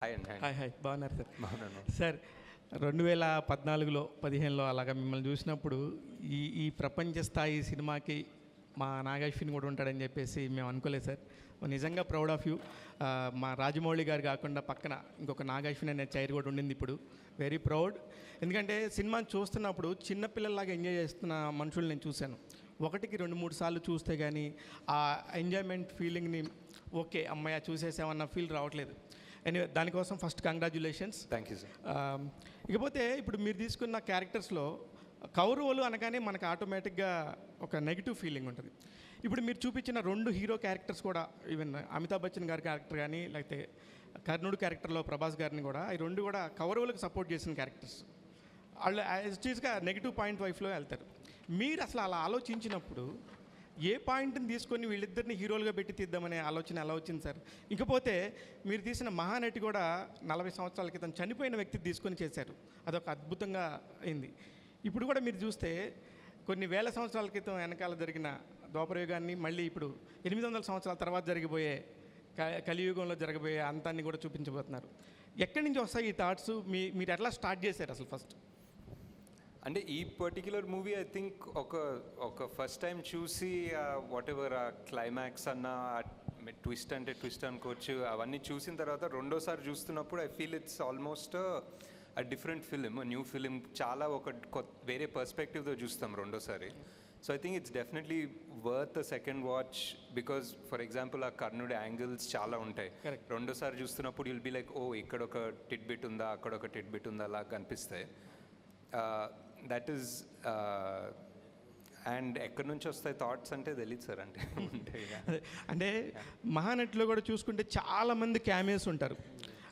Hi అండి. Hi hi బాగున్నారు sir. బాగున్నాను సార్ 2014లో 15లో అలాగా మిమ్మల్ని చూసినప్పుడు ఈ ప్రపంచ స్థాయి సినిమాకి మా నాగాశ్విన్ కూడా ఉంటాడని చెప్పేసి మేము అనుకోలేదు సార్. నిజంగా ప్రౌడ్ ఆఫ్ యూ. మా రాజమౌళి గారు కాకుండా పక్కన ఇంకొక నాగాశ్విన్ అనే చైర్ కూడా ఉండింది. ఇప్పుడు వెరీ ప్రౌడ్. ఎందుకంటే సినిమాని చూస్తున్నప్పుడు చిన్నపిల్లల్లాగా ఎంజాయ్ చేస్తున్న మనుషులు నేను చూశాను. ఒకటికి 2-3 సార్లు చూస్తే కానీ ఆ ఎంజాయ్మెంట్ ఫీలింగ్ని ఓకే అమ్మాయి చూసేసామన్న ఫీల్ రావట్లేదు. ఎనీవే దానికోసం first congratulations. Thank you sir. ఇకపోతే ఇప్పుడు మీరు తీసుకున్న క్యారెక్టర్స్లో కౌరవులు అనగానే మనకు ఆటోమేటిక్గా ఒక నెగిటివ్ ఫీలింగ్ ఉంటుంది. ఇప్పుడు మీరు చూపించిన 2 హీరో క్యారెక్టర్స్ కూడా ఈవెన్ అమితాబ్ బచ్చన్ గారి క్యారెక్టర్ కానీ లేకపోతే కర్ణుడు క్యారెక్టర్లో ప్రభాస్ గారిని కూడా ఈ 2 కూడా కౌరవులకు సపోర్ట్ చేసిన క్యారెక్టర్స్. వాళ్ళు యాజ్ టీజ్గా నెగిటివ్ పాయింట్ వైఫ్లో వెళ్తారు. మీరు అసలు అలా ఆలోచించినప్పుడు ఏ పాయింట్ని తీసుకొని వీళ్ళిద్దరిని హీరోలుగా పెట్టి తీద్దామనే ఆలోచన ఎలా వచ్చింది సార్? ఇకపోతే మీరు తీసిన మహానటి కూడా 40 సంవత్సరాల క్రితం చనిపోయిన వ్యక్తి తీసుకొని చేశారు. అదొక అద్భుతంగా అయింది. ఇప్పుడు కూడా మీరు చూస్తే కొన్ని వేల సంవత్సరాల క్రితం వెనకాల జరిగిన ద్వాపరయుగాన్ని మళ్ళీ ఇప్పుడు 800 సంవత్సరాల తర్వాత జరిగిపోయే కలియుగంలో జరగబోయే అంతాన్ని కూడా చూపించబోతున్నారు. ఎక్కడి నుంచి వస్తాయి ఈ థాట్స్? మీరు ఎట్లా స్టార్ట్ చేశారు అసలు ఫస్ట్? అంటే ఈ పర్టిక్యులర్ మూవీ ఐ థింక్ ఒక ఫస్ట్ టైం చూసి వాట్ ఎవర్ ఆ క్లైమాక్స్ అన్న ట్విస్ట్ అంటే ట్విస్ట్ అనుకోవచ్చు, అవన్నీ చూసిన తర్వాత రెండోసారి చూస్తున్నప్పుడు I feel it's almost a different film, new film. చాలా వేరే పర్స్పెక్టివ్తో చూస్తాం రెండోసారి. So I think it's definitely worth a second watch because for example ఆ కర్ణుడి యాంగిల్స్ చాలా ఉంటాయి. రెండోసారి చూస్తున్నప్పుడు విల్ బి లైక్ ఓ ఇక్కడ ఒక టిట్ బిట్ ఉందా, అక్కడ ఒక టిట్ బిట్ ఉందా అలా కనిపిస్తాయి. దట్ ఈస్ అండ్ ఎక్కడి నుంచి వస్తాయి థాట్స్ అంటే తెలియదు సార్. అంటే మహానటిలో కూడా చూసుకుంటే చాలామంది క్యామియోస్ ఉంటారు.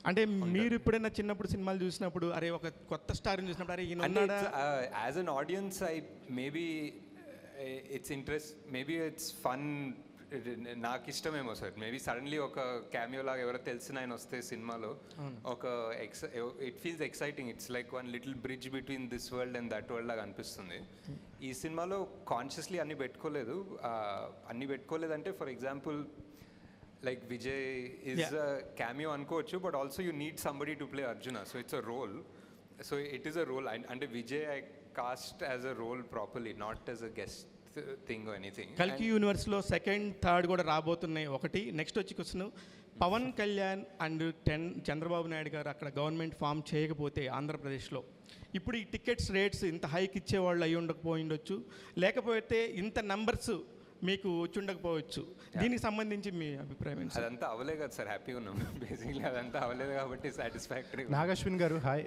అంటే మీరు ఎప్పుడైనా చిన్నప్పుడు సినిమాలు చూసినప్పుడు అరే ఒక కొత్త స్టార్ని చూసినప్పుడు అరే as an audience I maybe it's interest, maybe it's fun, నాకు ఇష్టమేమో సార్. మేబీ సడన్లీ ఒక క్యామియో లాగా ఎవరో తెలిసిన ఆయన వస్తే సినిమాలో ఒక it feels exciting. It's like one little bridge between this world and that world లాగా అనిపిస్తుంది. ఈ సినిమాలో కాన్షియస్లీ అన్నీ పెట్టుకోలేదంటే for example like Vijay is a cameo అనుకోవచ్చు, but also you need somebody to play Arjuna. So it's a role. So it is a role. అంటే Vijay I cast as a role properly, not as a guest thing anything. కల్కి యూనివర్స్లో 2nd, 3rd కూడా రాబోతున్నాయి. ఒకటి next వచ్చి question, Pavan Kalyan and Chandrababu Naidu garu అక్కడ government form చేయకపోతే ఆంధ్రప్రదేశ్లో ఇప్పుడు ఈ టికెట్స్ రేట్స్ ఇంత హైక్ ఇచ్చేవాళ్ళు అయి ఉండకపోయిండొచ్చు, లేకపోతే ఇంత నంబర్స్ మీకు వచ్చి ఉండకపోవచ్చు. దీనికి సంబంధించి మీ అభిప్రాయం ఏంటి? అదంతా అవలే కదా సార్, హ్యాపీగా ఉన్నాం బేసిక్లీ. అదంతా అవలేదు కాబట్టి సాటిస్ఫాక్టరీ. నాగాశ్విన్ గారు హాయ్.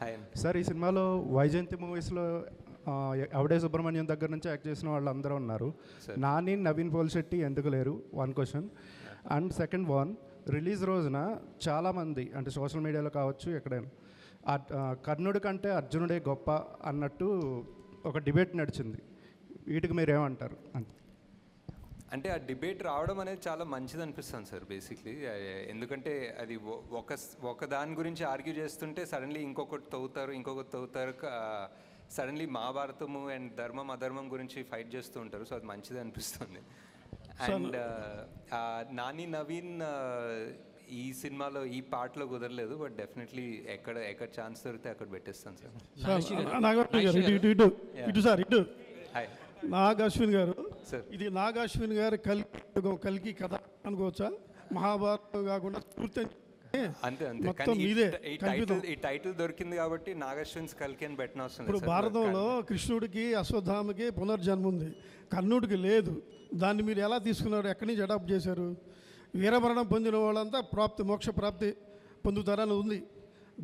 హాయ్ సార్, ఈ సినిమాలో వైజయంతి మూవీస్లో అవడే సుబ్రహ్మణ్యం దగ్గర నుంచి యాక్ట్ చేసిన వాళ్ళు అందరూ ఉన్నారు. నాని, నవీన్ పోల్శెట్టి ఎందుకు లేరు? 1 question. And second one, release రోజున చాలామంది అంటే సోషల్ మీడియాలో కావచ్చు ఎక్కడైనా కర్ణుడి కంటే అర్జునుడే గొప్ప అన్నట్టు ఒక డిబేట్ నడిచింది. వీటికి మీరు ఏమంటారు? అంటే ఆ డిబేట్ రావడం అనేది చాలా మంచిది అనిపిస్తుంది సార్ బేసిక్లీ. ఎందుకంటే అది ఒక దాని గురించి ఆర్గ్యూ చేస్తుంటే సడన్లీ ఇంకొకటి తవ్వుతారు. సడన్లీ మహాభారతము అండ్ ధర్మం అధర్మం గురించి ఫైట్ చేస్తూ ఉంటారు. సో అది మంచిది అనిపిస్తుంది. అండ్ నాని నవీన్ ఈ సినిమాలో ఈ పార్ట్లో కుదరలేదు, బట్ డెఫినెట్లీ ఎక్కడ ఛాన్స్ దొరికితే అక్కడ పెట్టేస్తాను సార్. హాయ్ నాగాశ్విన్ గారు సార్. ఇది నాగాశ్విన్ గారు కల్కి కథ అనుకోవచ్చా? మహాభారతం కాకుండా పూర్తి అంతే. ఈ టైటిల్ దొరికింది కాబట్టి నాగాశ్విన్స్ కల్కి అని పెట్టిన అవసరం. ఇప్పుడు భారతంలో కృష్ణుడికి అశ్వత్థామకి పునర్జన్మ ఉంది, కర్ణుడికి లేదు. దాన్ని మీరు ఎలా తీసుకున్నారు? ఎక్కడి నుంచి అడాప్ట్ చేశారు? వీరమరణం పొందిన వాళ్ళంతా మోక్ష ప్రాప్తి పొందుతారని ఉంది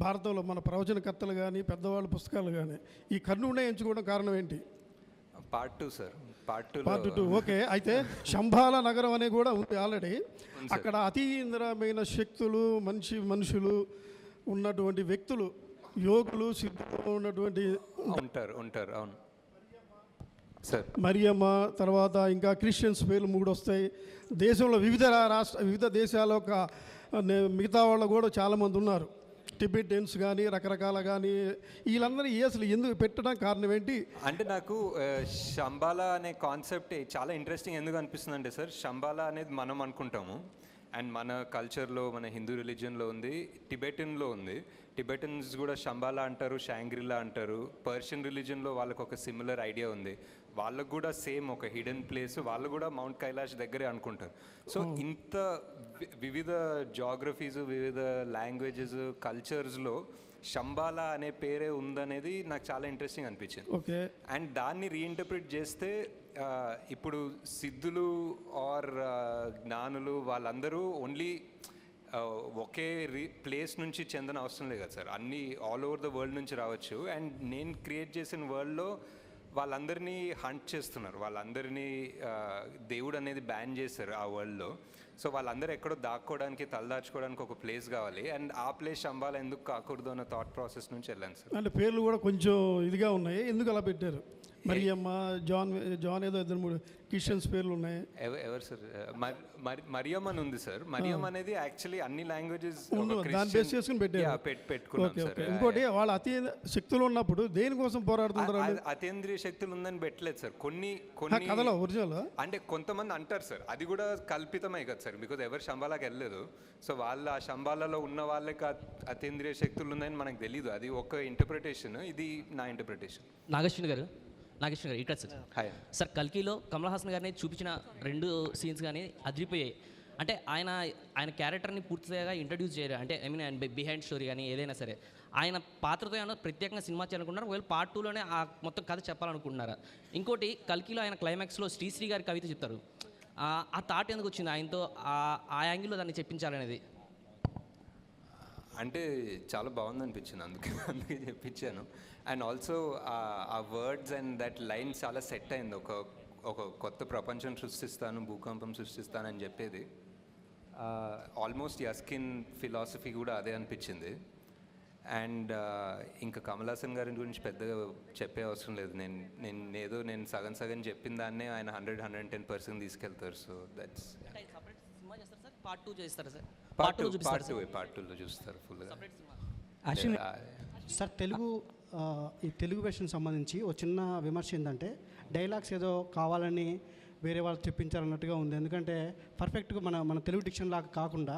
భారతంలో. మన ప్రవచనకర్తలు కానీ పెద్దవాళ్ళ పుస్తకాలు కానీ ఈ కర్ణుడినే ఎంచుకోవడం కారణం ఏంటి? Part 2 sir. Part 2 okay. అయితే శంబాల నగరం అనే కూడా ఉంది ఆల్రెడీ. అక్కడ అతీంద్రమైన శక్తులు, మనుషులు ఉన్నటువంటి వ్యక్తులు, యోగులు, సిద్ధులు ఉన్నటువంటి ఉంటారు. అవును సార్. మరియమ్మ, తర్వాత ఇంకా క్రిస్టియన్స్ పేర్లు 3 వస్తాయి. దేశంలో వివిధ దేశాల మిగతా వాళ్ళు కూడా చాలామంది ఉన్నారు. టిబెటియన్స్ కానీ రకరకాల కానీ వీళ్ళందరూ అసలు ఎందుకు పెట్టడం కారణం ఏంటి? అంటే నాకు శంబాలా అనే కాన్సెప్ట్ చాలా ఇంట్రెస్టింగ్ ఎందుకు అనిపిస్తుంది అంటే సార్, శంబాలా అనేది మనం అనుకుంటాము అండ్ మన కల్చర్లో, మన హిందూ రిలీజియన్లో ఉంది, టిబెటన్లో ఉంది. టిబెటన్స్ కూడా శంబాలా అంటారు, షాంగ్రిలా అంటారు. పర్షియన్ రిలీజియన్లో వాళ్ళకు ఒక సిమిలర్ ఐడియా ఉంది. వాళ్ళకు కూడా సేమ్ ఒక హిడెన్ ప్లేస్, వాళ్ళు కూడా మౌంట్ కైలాష్ దగ్గరే అనుకుంటారు. సో ఇంత వివిధ జాగ్రఫీస్, వివిధ లాంగ్వేజెస్, కల్చర్స్లో శంబాలా అనే పేరే ఉందనేది నాకు చాలా ఇంట్రెస్టింగ్ అనిపించింది. ఓకే. అండ్ దాన్ని రీఇంటర్ప్రిట్ చేస్తే ఇప్పుడు సిద్ధులు ఆర్ జ్ఞానులు వాళ్ళందరూ ఓన్లీ ఒకే ప్లేస్ నుంచి చెందిన అవసరం లేదు కదా సార్, అన్నీ ఆల్ ఓవర్ ద వరల్డ్ నుంచి రావచ్చు. అండ్ నేను క్రియేట్ చేసిన వరల్డ్లో వాళ్ళందరినీ హంట్ చేస్తున్నారు, వాళ్ళందరినీ దేవుడు అనేది బ్యాన్ చేశారు ఆ వరల్డ్లో. సో వాళ్ళందరూ ఎక్కడో దాక్కోవడానికి, తలదాచుకోవడానికి ఒక ప్లేస్ కావాలి. అండ్ ఆ ప్లేస్ శంబాలా ఎందుకు కాకూడదు అన్న థాట్ ప్రాసెస్ నుంచి వెళ్ళాను సార్. అంటే పేర్లు కూడా కొంచెం ఇదిగా ఉన్నాయి, ఎందుకు అలా పెట్టారు? మరియమ్మ, జాన్ ఏదో 2-3 క్రిస్టియన్స్ పేర్లు ఉన్నాయి. ఎవరు సార్? మరియం అని ఉంది సార్. మరియం అనేది యాక్చువల్లీ అన్ని లాంగ్వేజెస్ దాన్ని బేస్ చేసుకుని పెట్టారు. పెట్టుకున్నాం సార్. ఇంకోటి, వాళ్ళ అతి శక్తులు ఉన్నప్పుడు దేనికోసం పోరాడుతుంటారు? అతీంద్రియ శక్తులు ఉందని పెట్టలేదు సార్. కొన్ని కథలో ఒరిజినల్ అంటే కొంతమంది అంటారు సార్, అది కూడా కల్పితమే కదా సార్, బికాజ్ ఎవరు శంబాలాకి వెళ్ళలేదు. సో వాళ్ళు ఆ శంబాలలో ఉన్న వాళ్ళకి అతీంద్రియ శక్తులు ఉన్నాయని మనకు తెలియదు. అది ఒక ఇంటర్ప్రిటేషన్, ఇది నా ఇంటర్ప్రిటేషన్. నాగేశ్వర్ గారు ఇక్కడ సార్. హాయ్ సార్, కల్కిలో కమల్ హాసన్ గారిని చూపించిన 2 సీన్స్ కానీ అదిరిపోయాయి. అంటే ఆయన క్యారెక్టర్ని పూర్తిగా ఇంట్రడ్యూస్ చేయరు. అంటే ఐ మీన్ ఆయన బిహైండ్ స్టోరీ కానీ ఏదైనా సరే ఆయన పాత్రతో ఏమైనా ప్రత్యేకంగా సినిమా చేయాలనుకుంటున్నారు, ఒకవేళ పార్ట్ 2లోనే ఆ మొత్తం కథ చెప్పాలనుకుంటున్నారా? ఇంకోటి, కల్కిలో ఆయన క్లైమాక్స్లో శ్రీశ్రీ గారి కవిత చెప్తారు. ఆ థాట్ ఎందుకు వచ్చింది ఆయనతో, ఆ యాంగిల్లో దాన్ని చెప్పించాలనేది? అంటే చాలా బాగుంది అనిపించింది, అందుకే చెప్పించాను. అండ్ ఆల్సో ఆ వర్డ్స్ అండ్ దట్ లైన్ చాలా సెట్ అయింది. ఒక కొత్త ప్రపంచం సృష్టిస్తాను, భూకంపం సృష్టిస్తాను అని చెప్పేది. ఆల్మోస్ట్ యస్కిన్ ఫిలాసఫీ కూడా అదే అనిపించింది. అండ్ ఇంకా కమల్ హాసన్ గారి గురించి పెద్దగా చెప్పే అవసరం లేదు. నేను సగం చెప్పిన దాన్నే ఆయన 100-110% తీసుకెళ్తారు. సో దట్స్ పార్ట్ 2 చేస్తారా సార్? పార్ట్ 2లో చూస్తారు ఫుల్గా. యాక్చువల్లీ సార్, ఈ తెలుగు వెర్షన్ సంబంధించి ఒక చిన్న విమర్శ ఏంటంటే, డైలాగ్స్ ఏదో కావాలని వేరే వాళ్ళు చెప్పించారన్నట్టుగా ఉంది. ఎందుకంటే పర్ఫెక్ట్గా మన తెలుగు డిక్షన్ లాగా కాకుండా